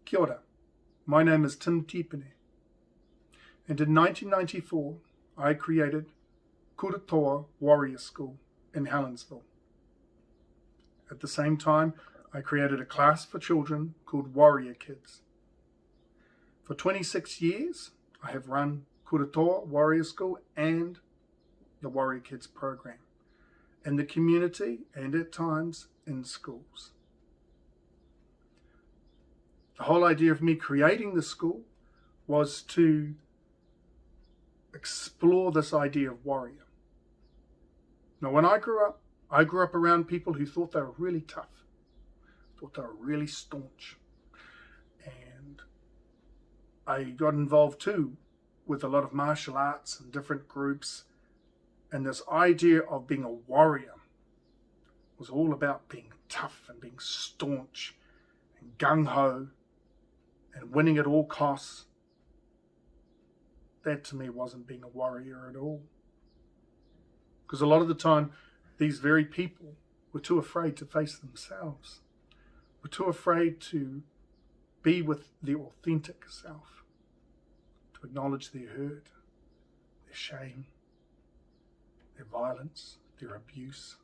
Kia ora, my name is Tipene, and in 1994 I created Kura Toa Warrior School in Helensville. At the same time, I created a class for children called Warrior Kids. For 26 years, I have run Kura Toa Warrior School and the Warrior Kids program in the community and at times in schools. The whole idea of me creating the school was to explore this idea of warrior. Now, when I grew up around people who thought they were really tough, thought they were really staunch. And I got involved too with a lot of martial arts and different groups. And this idea of being a warrior was all about being tough and being staunch and gung-ho and winning at all costs. That to me wasn't being a warrior at all. Because a lot of the time, these very people were too afraid to face themselves. Were too afraid to be with their authentic self. To acknowledge their hurt, their shame, their violence, their abuse.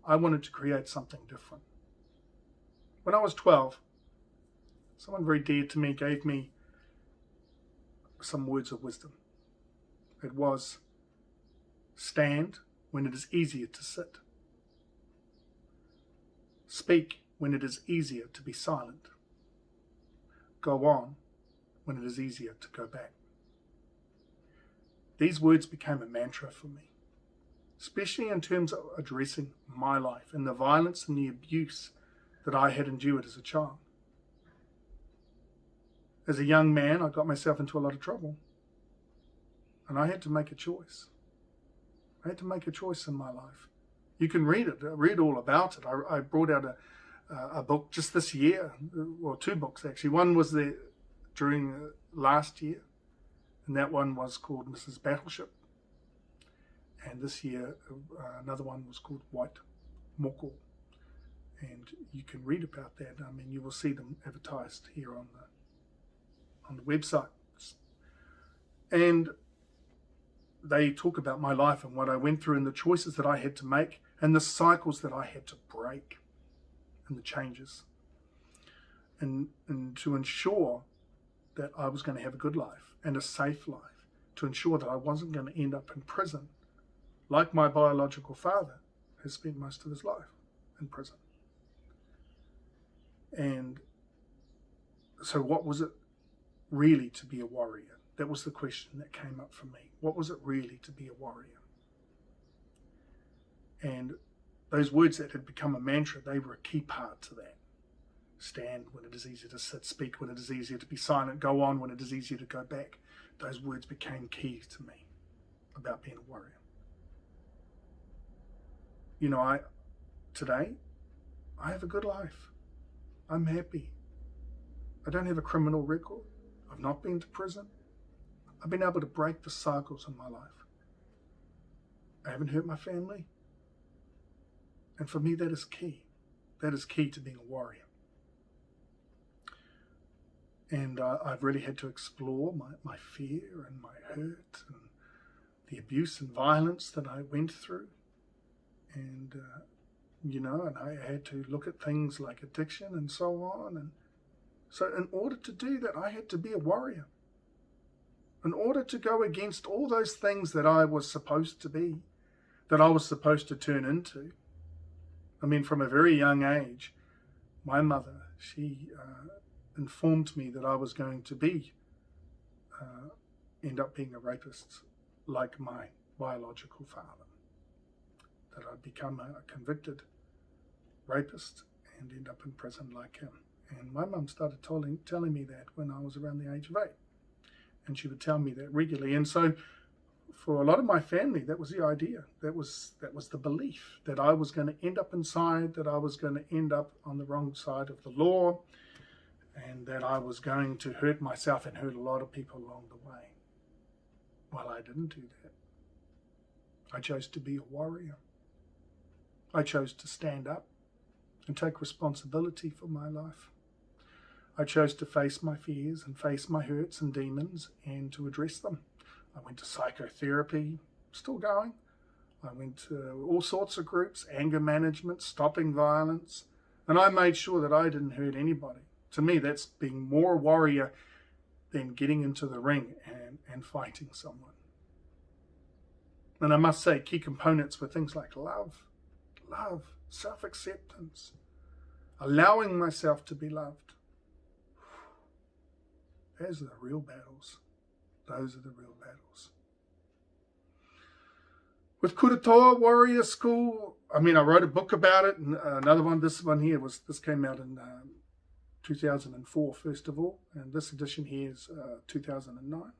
I wanted to create something different. When I was 12, someone very dear to me gave me some words of wisdom. It was, stand when it is easier to sit. Speak when it is easier to be silent. Go on when it is easier to go back. These words became a mantra for me, especially in terms of addressing my life and the violence and the abuse that I had endured as a child. As a young man, I got myself into a lot of trouble. And I had to make a choice. I had to make a choice in my life. You can read it, read all about it. I brought out a book just this year, or two books actually. One was during last year, and that one was called Mrs. Battleship. And this year, another one was called White Moko. And you can read about that. I mean, you will see them advertised here on the website. And they talk about my life and what I went through and the choices that I had to make and the cycles that I had to break and the changes. And to ensure that I was going to have a good life and a safe life, to ensure that I wasn't going to end up in prison like my biological father has spent most of his life in prison. And so what was it really to be a warrior? That was the question that came up for me. What was it really to be a warrior? And those words that had become a mantra, they were a key part to that. Stand when it is easier to sit, speak when it is easier to be silent, go on when it is easier to go back. Those words became key to me about being a warrior. You know, today, I have a good life. I'm happy. I don't have a criminal record. I've not been to prison. I've been able to break the cycles in my life. I haven't hurt my family. And for me, that is key. That is key to being a warrior. And I've really had to explore my fear and my hurt and the abuse and violence that I went through. And, and I had to look at things like addiction and so on. And so in order to do that, I had to be a warrior. In order to go against all those things that I was supposed to be, that I was supposed to turn into. I mean, from a very young age, my mother, she informed me that I was going to end up being a rapist like my biological father. That I'd become a convicted rapist and end up in prison like him. And my mum started telling me that when I was around the age of 8. And she would tell me that regularly. And so for a lot of my family, that was the idea. That was the belief that I was going to end up inside, that I was going to end up on the wrong side of the law, and that I was going to hurt myself and hurt a lot of people along the way. Well, I didn't do that. I chose to be a warrior. I chose to stand up and take responsibility for my life. I chose to face my fears and face my hurts and demons and to address them. I went to psychotherapy, still going. I went to all sorts of groups, anger management, stopping violence, and I made sure that I didn't hurt anybody. To me, that's being more a warrior than getting into the ring and fighting someone. And I must say, key components were things like love, self-acceptance, allowing myself to be loved. Those are the real battles. Those are the real battles. With Kura Toa Warrior School, I wrote a book about it. And another one, this came out in 2004, first of all. And this edition here is 2009.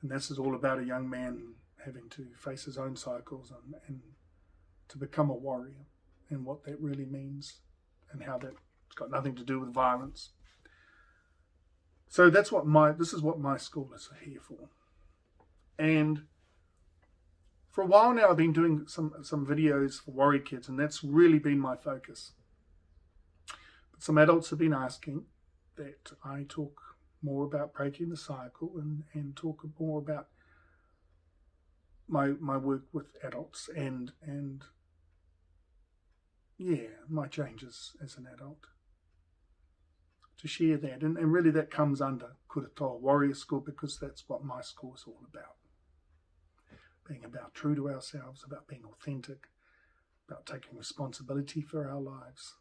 And this is all about a young man having to face his own cycles and to become a warrior and what that really means and how that's got nothing to do with violence. So this is what my school is here for. And for a while now, I've been doing some videos for warrior kids, and that's really been my focus. But some adults have been asking that I talk more about breaking the cycle and talk more about my work with adults and my changes as an adult. To share that, and really that comes under Kura Toa Warrior School, because that's what my school is all about. Being about true to ourselves, about being authentic, about taking responsibility for our lives,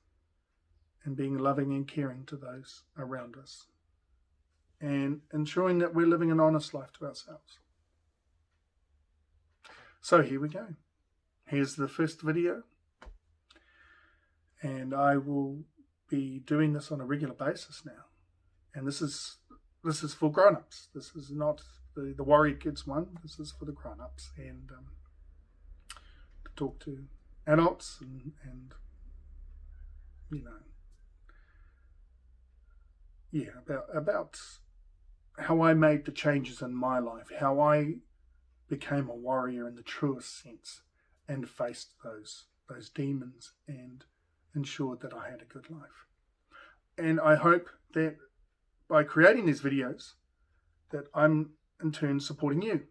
and being loving and caring to those around us, and ensuring that we're living an honest life to ourselves. So here we go. Here's the first video, and I will be doing this on a regular basis now. And this is for grown-ups. This is not the warrior kids one. This is for the grown-ups, and to talk to adults and about how I made the changes in my life, how I became a warrior in the truest sense and faced those demons and ensured that I had a good life. And I hope that by creating these videos that I'm in turn supporting you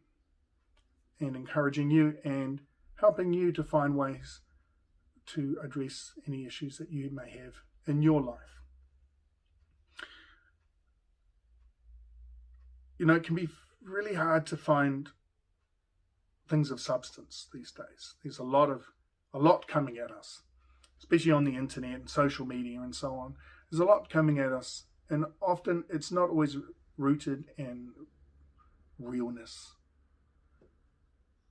and encouraging you and helping you to find ways to address any issues that you may have in your life. It can be really hard to find things of substance these days. There's a lot coming at us, especially on the internet and social media and so on. There's a lot coming at us, and often it's not always rooted in realness.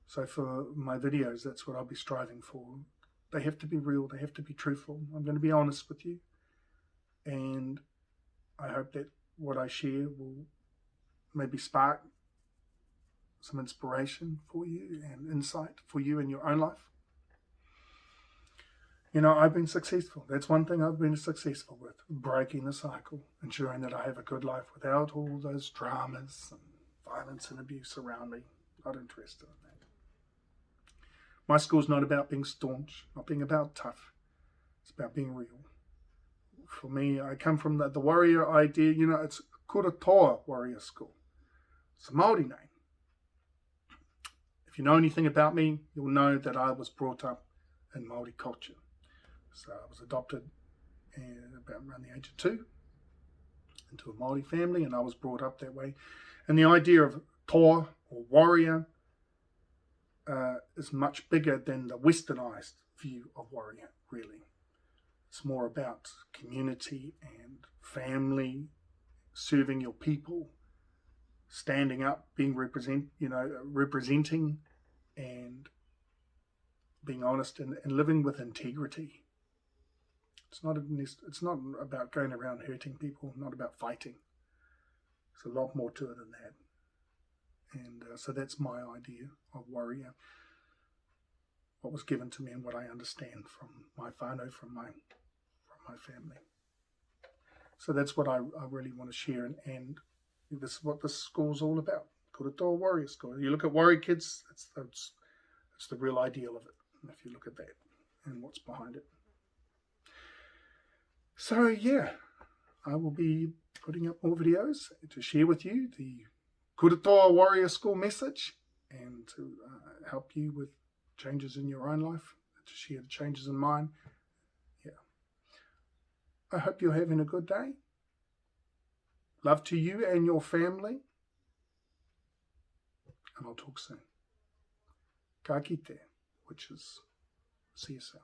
So for my videos, that's what I'll be striving for. They have to be real, they have to be truthful. I'm going to be honest with you, and I hope that what I share will maybe spark some inspiration for you and insight for you in your own life. I've been successful. That's one thing I've been successful with, breaking the cycle, ensuring that I have a good life without all those dramas and violence and abuse around me. Not interested in that. My school's not about being staunch, not being about tough. It's about being real. For me, I come from the warrior idea. It's Kura Toa Warrior School. It's a Māori name. If you know anything about me, you'll know that I was brought up in Māori culture. So I was adopted around the age of 2 into a Māori family, and I was brought up that way. And the idea of toa or warrior is much bigger than the westernized view of warrior, really. It's more about community and family, serving your people, standing up, being representing and being honest and living with integrity. It's not about going around hurting people, not about fighting. There's a lot more to it than that. And so that's my idea of warrior, what was given to me and what I understand from my whānau, from my family. So that's what I really want to share, and this is what this school's all about. Kura Toa Warrior School. You look at warrior kids, it's the real ideal of it, if you look at that and what's behind it. So yeah, I will be putting up more videos to share with you the Kura Toa Warrior School message, and to help you with changes in your own life, to share the changes in mine. Yeah. I hope you're having a good day. Love to you and your family. And I'll talk soon. Ka kite, which is see you soon.